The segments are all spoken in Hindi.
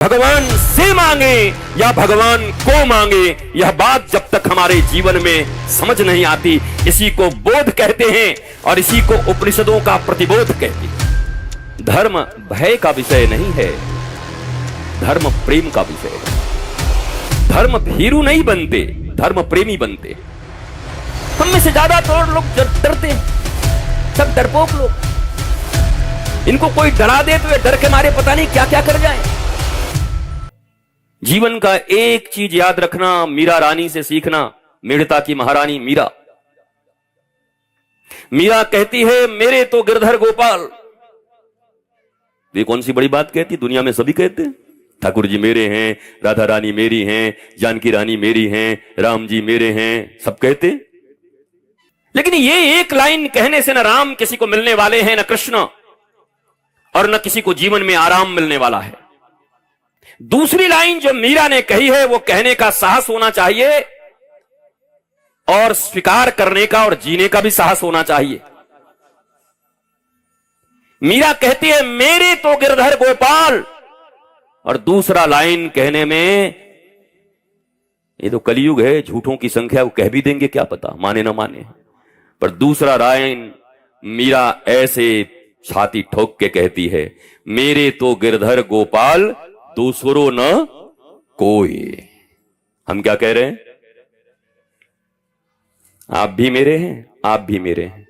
भगवान से मांगे या भगवान को मांगे, यह बात जब तक हमारे जीवन में समझ नहीं आती, इसी को बोध कहते हैं और इसी को उपनिषदों का प्रतिबोध कहते हैं। धर्म भय का विषय नहीं है, धर्म प्रेम का विषय है। धर्म भीरू नहीं बनते, धर्म प्रेमी बनते। हम में से ज्यादातर लोग डरते हैं, सब डरपोक लोग। इनको कोई डरा दे तो ये डर के मारे पता नहीं क्या क्या कर जाए। जीवन का एक चीज याद रखना, मीरा रानी से सीखना। मेड़ता की महारानी मीरा, मीरा कहती है मेरे तो गिरधर गोपाल। ये कौन सी बड़ी बात कहती, दुनिया में सभी कहते हैं ठाकुर जी मेरे हैं, राधा रानी मेरी हैं, जानकी रानी मेरी हैं, राम जी मेरे हैं, सब कहते। लेकिन ये एक लाइन कहने से न राम किसी को मिलने वाले हैं, न कृष्ण, और न किसी को जीवन में आराम मिलने वाला है। दूसरी लाइन जो मीरा ने कही है वो कहने का साहस होना चाहिए और स्वीकार करने का और जीने का भी साहस होना चाहिए। मीरा कहती है मेरे तो गिरधर गोपाल, और दूसरा लाइन कहने में, ये तो कलयुग है, झूठों की संख्या, वो कह भी देंगे क्या पता, माने ना माने। पर दूसरा लाइन मीरा ऐसे छाती ठोक के कहती है मेरे तो गिरधर गोपाल, दूसरो न कोई। हम क्या कह रहे हैं? आप भी मेरे हैं, आप भी मेरे हैं,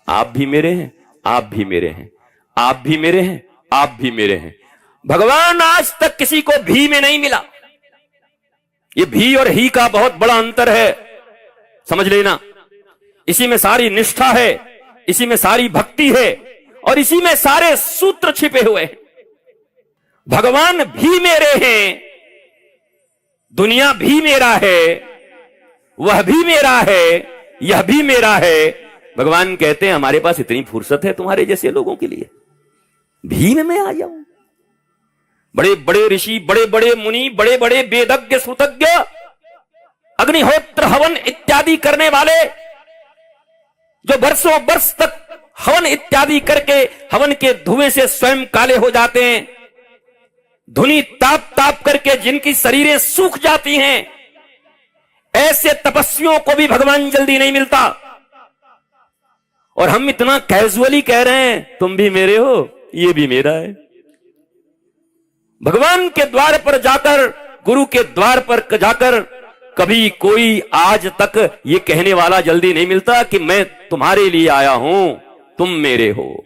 आप भी मेरे हैं, आप भी मेरे हैं, आप भी मेरे हैं, आप भी मेरे हैं। भगवान आज तक किसी को भी में नहीं मिला। ये भी और ही का बहुत बड़ा अंतर है, समझ लेना। इसी में सारी निष्ठा है, इसी में सारी भक्ति है, और इसी में सारे सूत्र छिपे हुए हैं। भगवान भी मेरे हैं, दुनिया भी मेरा है, वह भी मेरा है, यह भी मेरा है। भगवान कहते हैं हमारे पास इतनी फुर्सत है तुम्हारे जैसे लोगों के लिए, भी में मैं आ जाऊं। बड़े बड़े ऋषि, बड़े बड़े मुनि, बड़े बड़े वेदज्ञ श्रुतज्ञ, अग्निहोत्र हवन इत्यादि करने वाले, जो वर्षों वर्ष तक हवन इत्यादि करके हवन के धुएं से स्वयं काले हो जाते हैं, धुनी ताप ताप करके जिनकी शरीरें सूख जाती हैं, ऐसे तपस्वियों को भी भगवान जल्दी नहीं मिलता। और हम इतना कैजुअली कह रहे हैं तुम भी मेरे हो, ये भी मेरा है। भगवान के द्वार पर जाकर, गुरु के द्वार पर जाकर कभी कोई आज तक ये कहने वाला जल्दी नहीं मिलता कि मैं तुम्हारे लिए आया हूं, तुम मेरे हो।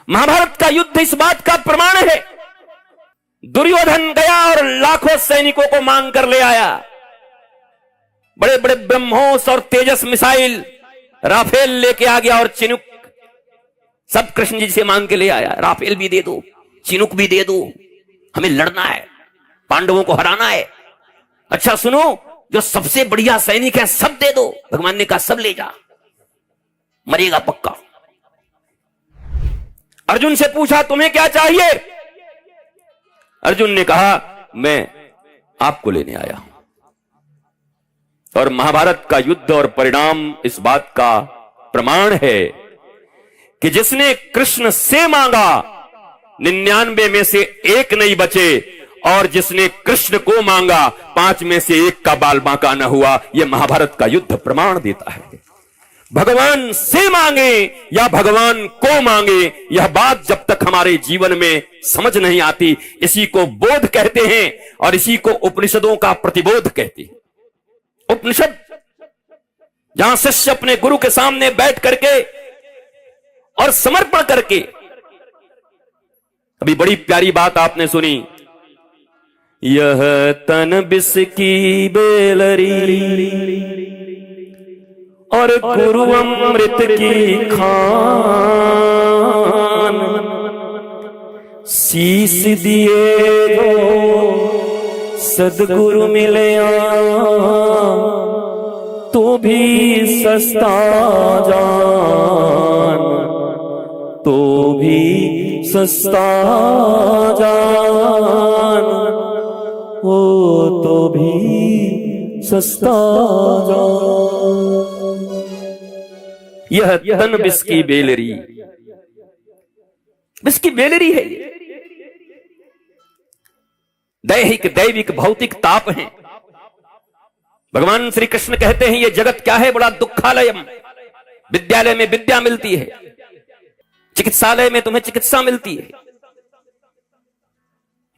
महाभारत का युद्ध इस बात का प्रमाण है। दुर्योधन गया और लाखों सैनिकों को मांग कर ले आया। बड़े बड़े ब्रह्मोस और तेजस मिसाइल राफेल लेके आ गया, और चिनुक सब कृष्ण जी से मांग के ले आया। राफेल भी दे दो, चिनुक भी दे दो, हमें लड़ना है, पांडवों को हराना है। अच्छा सुनो, जो सबसे बढ़िया सैनिक है सब दे दो। भगवान ने कहा सब ले जा, मरेगा पक्का। अर्जुन से पूछा तुम्हें क्या चाहिए? अर्जुन ने कहा मैं आपको लेने आया हूं। और महाभारत का युद्ध और परिणाम इस बात का प्रमाण है कि जिसने कृष्ण से मांगा 99 में से एक नहीं बचे, और जिसने कृष्ण को मांगा 5 में से एक का बाल बांका न हुआ। यह महाभारत का युद्ध प्रमाण देता है। भगवान से मांगे या भगवान को मांगे, यह बात जब तक हमारे जीवन में समझ नहीं आती, इसी को बोध कहते हैं और इसी को उपनिषदों का प्रतिबोध कहते हैं। उपनिषद जहां शिष्य अपने गुरु के सामने बैठ करके और समर्पण करके, अभी बड़ी प्यारी बात आपने सुनी, यह तन बिस की बेलरी और गुरु अमृत की खान, शीस दिए जो सदगुरु मिले तो भी सस्ता जान, तो भी सस्ता जान, हो तो भी सस्ता जान। यह तन बिस्की बेलरी, बिस्की बेलरी है। दैहिक दैविक भौतिक ताप हैं। भगवान श्री कृष्ण कहते हैं ये जगत क्या है, बड़ा दुखालयम। विद्यालय में विद्या मिलती है, चिकित्सालय में तुम्हें चिकित्सा मिलती है।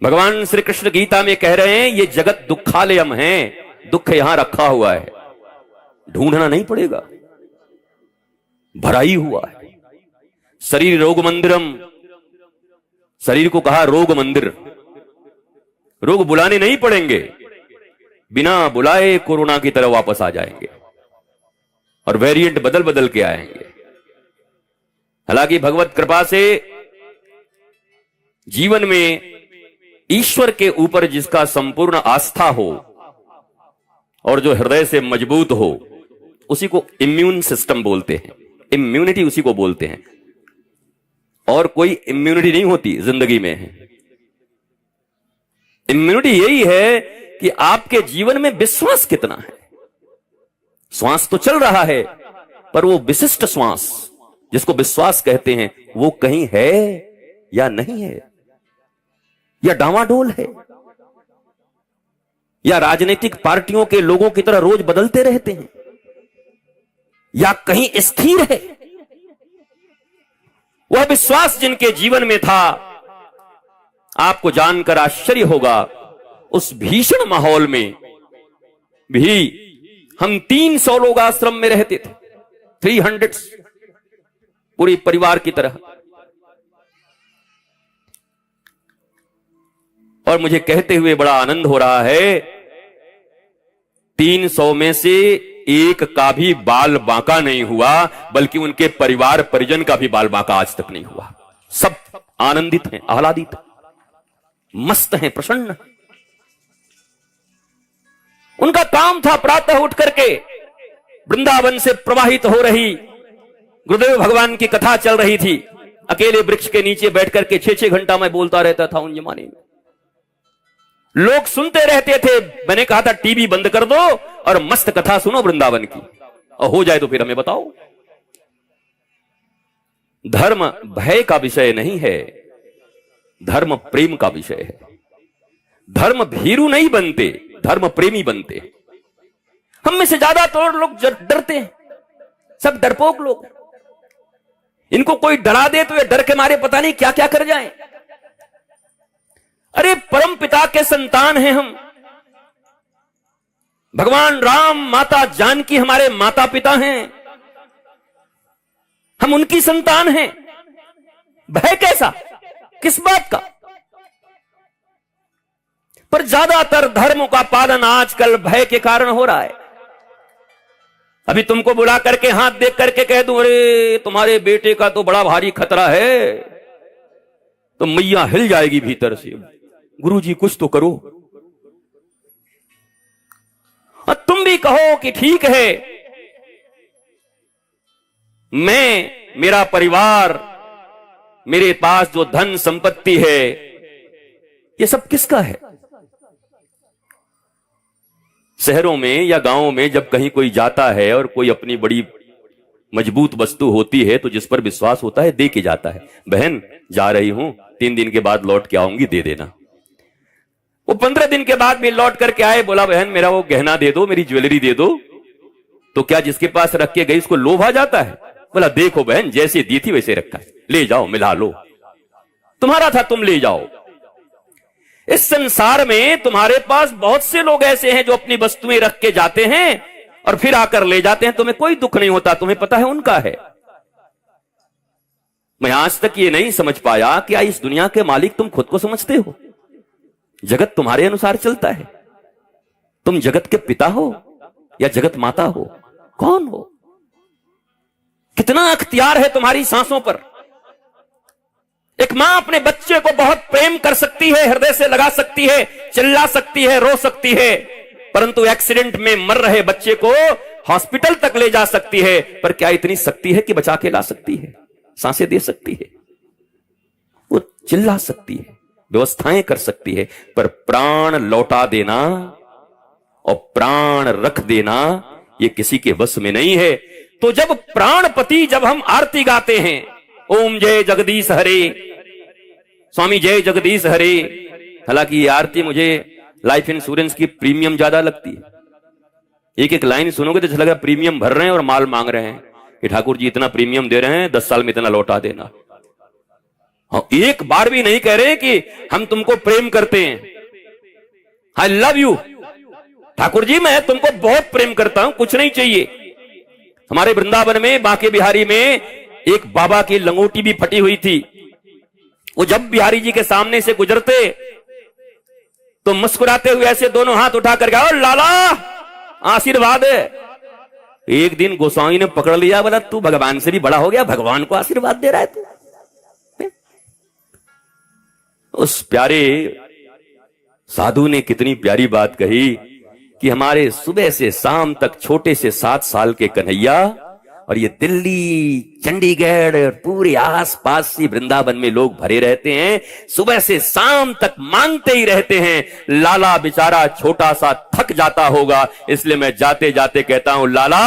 भगवान श्री कृष्ण गीता में कह रहे हैं ये जगत दुखालयम है, दुख यहां रखा हुआ है, ढूंढना नहीं पड़ेगा, भरा ही हुआ है। शरीर रोग मंदिरम, शरीर को कहा रोग मंदिर। रोग बुलाने नहीं पड़ेंगे, बिना बुलाए कोरोना की तरह वापस आ जाएंगे और वेरिएंट बदल बदल के आएंगे। हालांकि भगवत कृपा से जीवन में ईश्वर के ऊपर जिसका संपूर्ण आस्था हो और जो हृदय से मजबूत हो, उसी को इम्यून सिस्टम बोलते हैं, इम्यूनिटी उसी को बोलते हैं। और कोई इम्यूनिटी नहीं होती जिंदगी में। इम्यूनिटी यही है कि आपके जीवन में विश्वास कितना है। श्वास तो चल रहा है, पर वो विशिष्ट श्वास जिसको विश्वास कहते हैं, वो कहीं है या नहीं है, या डावाडोल है, या राजनीतिक पार्टियों के लोगों की तरह रोज बदलते रहते हैं, या कहीं स्थिर है। वह विश्वास जिनके जीवन में था, आपको जानकर आश्चर्य होगा, उस भीषण माहौल में भी हम 300 लोग आश्रम में रहते थे, 300, पूरी परिवार की तरह। और मुझे कहते हुए बड़ा आनंद हो रहा है, 300 में से एक का भी बाल बांका नहीं हुआ, बल्कि उनके परिवार परिजन का भी बाल बांका आज तक नहीं हुआ। सब आनंदित हैं, आह्लादित हैं, मस्त हैं, प्रसन्न। उनका काम था प्रातः उठ करके वृंदावन से प्रवाहित हो रही गुरुदेव भगवान की कथा चल रही थी, अकेले वृक्ष के नीचे बैठ करके 6-6 घंटा मैं बोलता रहता था उन जमाने में। लोग सुनते रहते थे। मैंने कहा था टीवी बंद कर दो और मस्त कथा सुनो वृंदावन की, और हो जाए तो फिर हमें बताओ। धर्म भय का विषय नहीं है, धर्म प्रेम का विषय है। धर्म भीरू नहीं बनते, धर्म प्रेमी बनते। हम में से ज्यादातर लोग डरते हैं, सब डरपोक लोग। इनको कोई डरा दे तो ये डर के मारे पता नहीं क्या क्या कर जाएं। अरे परम पिता के संतान हैं हम। भगवान राम, माता जानकी हमारे माता पिता हैं, हम उनकी संतान हैं। भय कैसा, किस बात का? पर ज्यादातर धर्मों का पालन आजकल भय के कारण हो रहा है। अभी तुमको बुला करके हाथ देख करके कह दूं, अरे तुम्हारे बेटे का तो बड़ा भारी खतरा है, तो मैया हिल जाएगी भीतर से, गुरुजी कुछ तो करो। और तुम भी कहो कि ठीक है, मैं, मेरा परिवार, मेरे पास जो धन संपत्ति है, ये सब किसका है? शहरों में या गांवों में जब कहीं कोई जाता है और कोई अपनी बड़ी मजबूत वस्तु होती है तो जिस पर विश्वास होता है दे के जाता है। बहन जा रही हूं, 3 दिन के बाद लौट के आऊंगी, दे देना। वो 15 दिन के बाद भी लौट करके आए, बोला बहन मेरा वो गहना दे दो, मेरी ज्वेलरी दे दो। तो क्या जिसके पास रख के गई उसको लोभ आ जाता है? बोला देखो बहन, जैसे दी थी वैसे रखा है, ले जाओ, मिला लो, तुम्हारा था तुम ले जाओ। इस संसार में तुम्हारे पास बहुत से लोग ऐसे हैं जो अपनी वस्तुएं रख के जाते हैं और फिर आकर ले जाते हैं, तुम्हें कोई दुख नहीं होता, तुम्हें पता है उनका है। मैं आज तक ये नहीं समझ पाया कि इस दुनिया के मालिक तुम खुद को समझते हो? जगत तुम्हारे अनुसार चलता है? तुम जगत के पिता हो या जगत माता हो? कौन हो? कितना अख्तियार है तुम्हारी सांसों पर? एक मां अपने बच्चे को बहुत प्रेम कर सकती है, हृदय से लगा सकती है, चिल्ला सकती है, रो सकती है, परंतु एक्सीडेंट में मर रहे बच्चे को हॉस्पिटल तक ले जा सकती है। पर क्या इतनी शक्ति है कि बचा के ला सकती है, सांसें दे सकती है? वो चिल्ला सकती है, व्यवस्थाएं कर सकती है, पर प्राण लौटा देना और प्राण रख देना ये किसी के वश में नहीं है। तो जब प्राणपति, जब हम आरती गाते हैं, ओम जय जगदीश हरे, स्वामी जय जगदीश हरे, हालांकि ये आरती मुझे लाइफ इंश्योरेंस की प्रीमियम ज्यादा लगती है। एक एक लाइन सुनोगे तो लगा प्रीमियम भर रहे हैं और माल मांग रहे हैं कि ठाकुर जी इतना प्रीमियम दे रहे हैं, 10 साल में इतना लौटा देना। हाँ, एक बार भी नहीं कह रहे कि हम तुमको प्रेम करते हैं, I love you Thakur ji, मैं तुमको बहुत प्रेम करता हूं, कुछ नहीं चाहिए। हमारे वृंदावन में बांके बिहारी में एक बाबा की लंगोटी भी फटी हुई थी। वो जब बिहारी जी के सामने से गुजरते तो मुस्कुराते हुए ऐसे दोनों हाथ उठा कर गया, लाला आशीर्वाद है। एक दिन गोसाई ने पकड़ लिया, बोला तू भगवान से भी बड़ा हो गया, भगवान को आशीर्वाद दे रहा है तू। उस प्यारे साधु ने कितनी प्यारी बात कही कि हमारे सुबह से शाम तक छोटे से 7 साल के कन्हैया और ये दिल्ली, चंडीगढ़ और पूरे आसपास से वृंदावन में लोग भरे रहते हैं, सुबह से शाम तक मांगते ही रहते हैं। लाला बेचारा छोटा सा थक जाता होगा, इसलिए मैं जाते जाते कहता हूं, लाला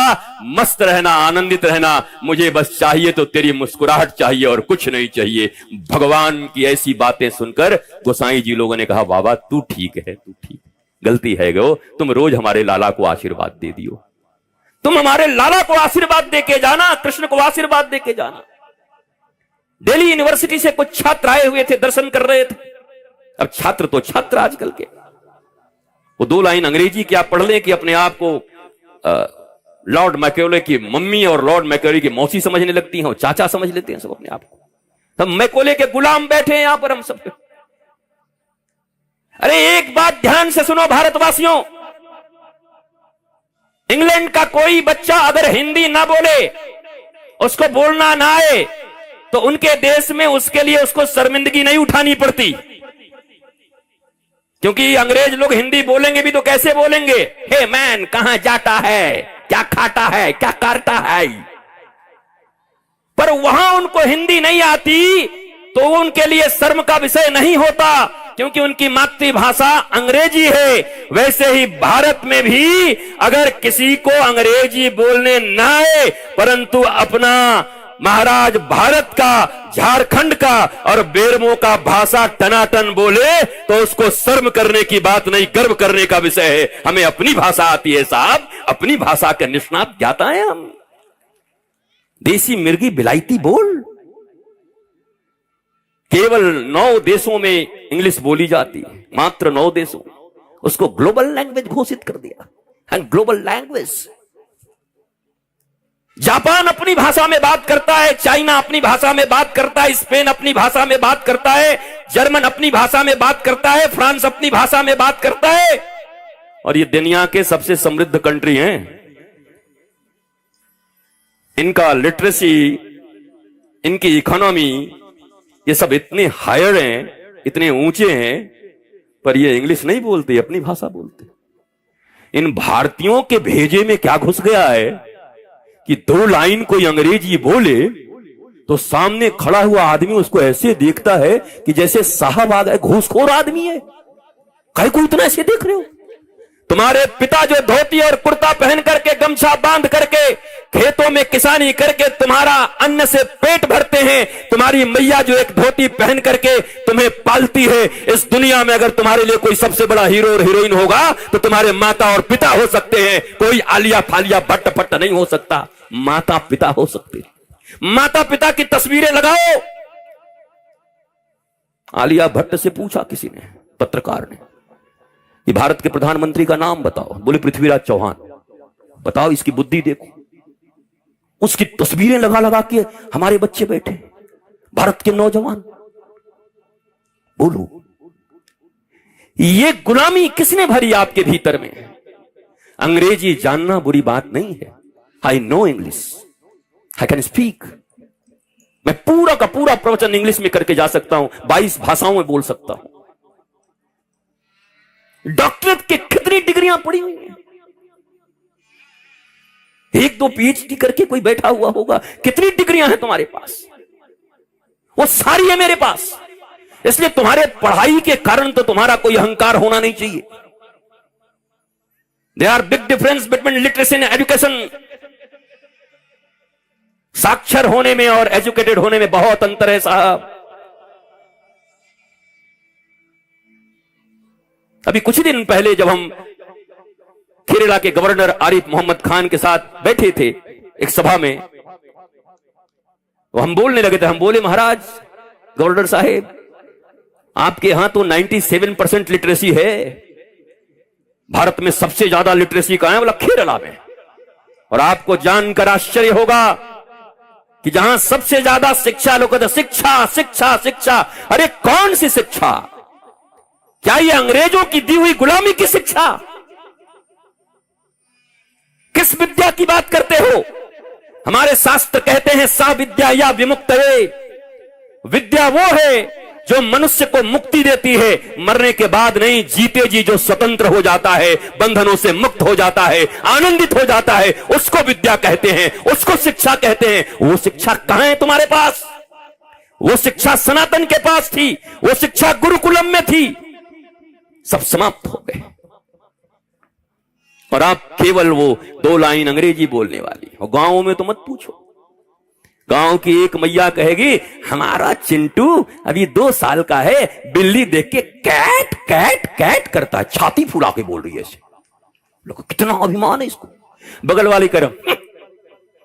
मस्त रहना, आनंदित रहना, मुझे बस चाहिए तो तेरी मुस्कुराहट चाहिए और कुछ नहीं चाहिए। भगवान की ऐसी बातें सुनकर गोसाई जी लोगों ने कहा, बाबा तू ठीक है, तू ठीक, गलती है गो, तुम रोज हमारे लाला को आशीर्वाद दे दियो, तुम हमारे लाला को आशीर्वाद देके जाना, कृष्ण को आशीर्वाद देके जाना। दिल्ली यूनिवर्सिटी से कुछ छात्र आए हुए थे, दर्शन कर रहे थे। अब छात्र तो छात्र आजकल के, वो 2 लाइन अंग्रेजी की आप पढ़ लें कि अपने आप को लॉर्ड मैकॉले की मम्मी और लॉर्ड मैकॉले की मौसी समझने लगती हैं, चाचा समझ लेते हैं सब अपने आप को। हम मैकॉले के गुलाम बैठे हैं यहां पर हम सब। अरे एक बात ध्यान से सुनो भारतवासियों, इंग्लैंड का कोई बच्चा अगर हिंदी ना बोले, उसको बोलना ना आए, तो उनके देश में उसके लिए उसको शर्मिंदगी नहीं उठानी पड़ती, क्योंकि अंग्रेज लोग हिंदी बोलेंगे भी तो कैसे बोलेंगे, हे मैन कहां जाता है, क्या खाता है, क्या करता है। पर वहां उनको हिंदी नहीं आती तो उनके लिए शर्म का विषय नहीं होता, क्योंकि उनकी मातृभाषा अंग्रेजी है। वैसे ही भारत में भी अगर किसी को अंग्रेजी बोलने न आए, परंतु अपना महाराज भारत का, झारखंड का और बेरमो का भाषा टनाटन बोले, तो उसको शर्म करने की बात नहीं, गर्व करने का विषय है। हमें अपनी भाषा आती है साहब, अपनी भाषा के निष्णात ज्ञाता है हम। देसी मिर्गी बिलायती बोल, केवल 9 देशों में इंग्लिश बोली जाती है, मात्र 9 देशों, उसको ग्लोबल लैंग्वेज घोषित कर दिया, एंड ग्लोबल लैंग्वेज। जापान अपनी भाषा में बात करता है, चाइना अपनी भाषा में बात करता है, स्पेन अपनी भाषा में बात करता है, जर्मन अपनी भाषा में बात करता है, फ्रांस अपनी भाषा में बात करता है, और ये दुनिया के सबसे समृद्ध कंट्री हैं। इनका लिटरेसी, इनकी इकोनॉमी, ये सब इतने हायर हैं, इतने ऊंचे हैं, पर ये इंग्लिश नहीं बोलते, अपनी भाषा बोलते। इन भारतीयों के भेजे में क्या घुस गया है कि 2 लाइन कोई अंग्रेजी बोले तो सामने खड़ा हुआ आदमी उसको ऐसे देखता है कि जैसे साहब आ गए, घूसखोर आदमी है, काहे को इतना ऐसे देख रहे हो। तुम्हारे पिता जो धोती और कुर्ता पहन करके, गमछा बांध करके, खेतों में किसानी करके तुम्हारा अन्न से पेट भरते हैं, तुम्हारी मैया जो एक धोती पहन करके तुम्हें पालती है, इस दुनिया में अगर तुम्हारे लिए कोई सबसे बड़ा हीरो और हीरोइन होगा तो तुम्हारे माता और पिता हो सकते हैं। कोई आलिया फालिया भट्ट फट्ट नहीं हो सकता, माता पिता हो सकते। माता पिता की तस्वीरें लगाओ। आलिया भट्ट से पूछा किसी ने, पत्रकार ने, ये भारत के प्रधानमंत्री का नाम बताओ, बोले पृथ्वीराज चौहान। बताओ इसकी बुद्धि देखो, उसकी तस्वीरें लगा लगा के हमारे बच्चे बैठे, भारत के नौजवान। बोलो ये गुलामी किसने भरी आपके भीतर में? अंग्रेजी जानना बुरी बात नहीं है, I know English, I can speak. मैं पूरा का पूरा प्रवचन इंग्लिश में करके जा सकता हूं, 22 भाषाओं में बोल सकता हूं। डॉक्टरेट के कितनी डिग्रियां पड़ी हुई हैं, 1-2 पीएचडी करके कोई बैठा हुआ होगा, कितनी डिग्रियां हैं तुम्हारे पास? वो सारी है मेरे पास। इसलिए तुम्हारे पढ़ाई के कारण तो तुम्हारा कोई अहंकार होना नहीं चाहिए। There are big difference between literacy and education. साक्षर होने में और एजुकेटेड होने में बहुत अंतर है साहब। अभी कुछ दिन पहले जब हम केरला के गवर्नर आरिफ मोहम्मद खान के साथ बैठे थे एक सभा में, तो हम बोलने लगे थे। हम बोले, महाराज गवर्नर साहेब, आपके यहां तो 97% लिटरेसी है, भारत में सबसे ज्यादा लिटरेसी कहां है? बोला केरला में। और आपको जानकर आश्चर्य होगा कि जहां सबसे ज्यादा शिक्षा, लोग कहते शिक्षा शिक्षा शिक्षा। अरे कौन सी शिक्षा? क्या ये अंग्रेजों की दी हुई गुलामी की शिक्षा? किस विद्या की बात करते हो? हमारे शास्त्र कहते हैं सा विद्या या विमुक्तये, विद्या वो है जो मनुष्य को मुक्ति देती है, मरने के बाद नहीं, जीते जी जो स्वतंत्र हो जाता है, बंधनों से मुक्त हो जाता है, आनंदित हो जाता है, उसको विद्या कहते हैं, उसको शिक्षा कहते हैं। वो शिक्षा कहां है तुम्हारे पास? वो शिक्षा सनातन के पास थी, वो शिक्षा गुरुकुलम में थी, सब समाप्त हो गए। और आप केवल वो 2 लाइन अंग्रेजी बोलने वाली। और गांवों में तो मत पूछो, गांव की एक मैया कहेगी, हमारा चिंटू अभी 2 साल का है, बिल्ली देख के कैट कैट कैट करता है, छाती फुला के बोल रही है ऐसे। लोग कितना अभिमान है इसको। बगल वाली करो,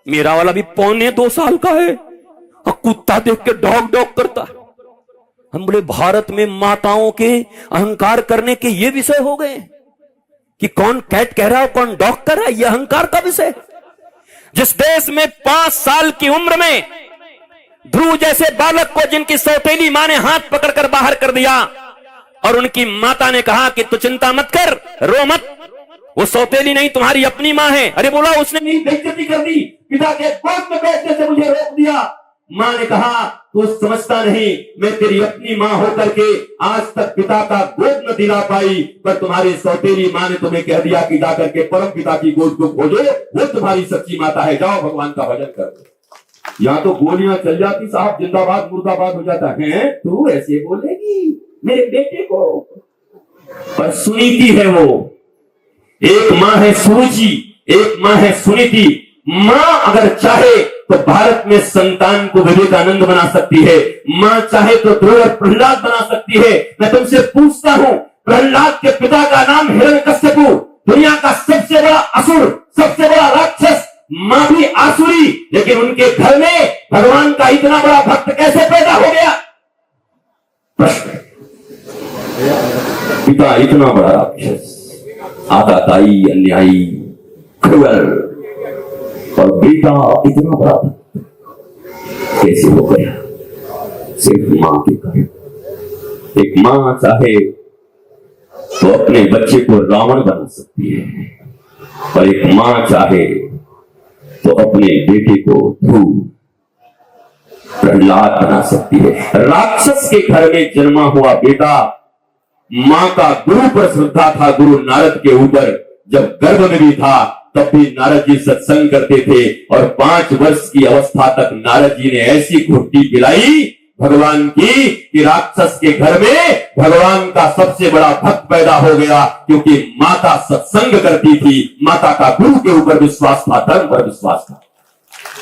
मेरा वाला भी 1.25 साल का है और कुत्ता देख के डॉग डॉग करता है। हम बोले भारत में माताओं के अहंकार करने के ये विषय हो गए कि कौन कैट कह रहा है कौन डॉग कर रहा है, यह अहंकार का विषय। जिस देश में 5 साल की उम्र में ध्रुव जैसे बालक को जिनकी सौतेली मां ने हाथ पकड़कर बाहर कर दिया और उनकी माता ने कहा कि तू चिंता मत कर, रो मत, वो सौतेली नहीं तुम्हारी अपनी मां है। अरे बोला उसने मेरी बेइज्जती कर दी, पिता के गोद में बैठने से मुझे रोक दिया। मां ने कहा तू समझता नहीं, मैं तेरी अपनी मां होकर के आज तक पिता का गोद न दिला पाई, पर तुम्हारी सौतेली मां ने तुम्हें कह दिया कि जाकर के परम पिता की गोद को खोजो, वो तुम्हारी सच्ची माता है, जाओ भगवान का भजन करो। यहाँ तो गोलियां चल जाती साहब, जिंदाबाद मुर्दाबाद हो जाता है। तू ऐसे बोलेगी मेरे बेटे को? पर सुनीति है वो, एक मां है सुरुचि, एक मां है सुनीति। मां अगर चाहे तो भारत में संतान को विवेकानंद बना सकती है, मां चाहे तो ध्रुव और प्रहलाद बना सकती है। मैं तुमसे पूछता हूं, प्रहलाद के पिता का नाम हिरण्यकश्यपु, दुनिया का सबसे बड़ा असुर, सबसे बड़ा राक्षस, मां भी आसुरी, लेकिन उनके घर में भगवान का इतना बड़ा भक्त कैसे पैदा हो गया? प्रश्न। पिता इतना बड़ा राक्षस, आघाताई, अन्यायी, क्रूर, और बेटा इतना बड़ा कैसे हो गया? सिर्फ मां के कारण। एक मां चाहे तो अपने बच्चे को रावण बना सकती है, और एक मां चाहे तो अपने बेटे को ध्रुव, प्रहलाद बना सकती है। राक्षस के घर में जन्मा हुआ बेटा, मां का गुरु पर श्रद्धा था, गुरु नारद के ऊपर। जब गर्भ में भी था तब भी नारद जी सत्संग करते थे, और 5 वर्ष की अवस्था तक नारद जी ने ऐसी घुट्टी पिलाई भगवान की कि राक्षस के घर में भगवान का सबसे बड़ा भक्त पैदा हो गया, क्योंकि माता सत्संग करती थी, माता का गुरु के ऊपर विश्वास था, धर्म पर विश्वास था।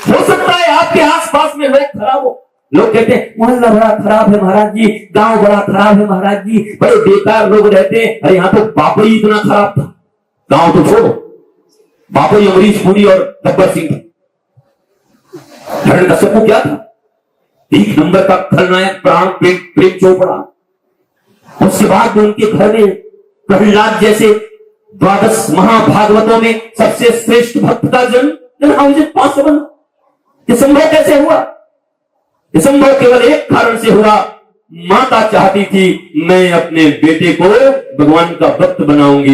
हो सकता है आपके आसपास में लोग खराब हो, लोग कहते हैं मोहल्ला बड़ा खराब है महाराज जी, गांव बड़ा खराब है महाराज जी, बड़े बेकार लोग रहते हैं। अरे यहाँ तो बापई इतना खराब था, गांव तो छोड़ो, बापई अमरीश पुरी और गब्बर सिंह। हिरण्यकश्यप क्या था? 1 नंबर का खलनायक प्राण प्रेम चोपड़ा। उसके बाद उनके घर में प्रहलाद जैसे 12 महाभागवतों में सबसे श्रेष्ठ भक्त का जन्म पॉसिबल? ये संभव कैसे हुआ? ये संभव केवल एक कारण से हुआ, माता चाहती थी मैं अपने बेटे को भगवान का भक्त बनाऊंगी,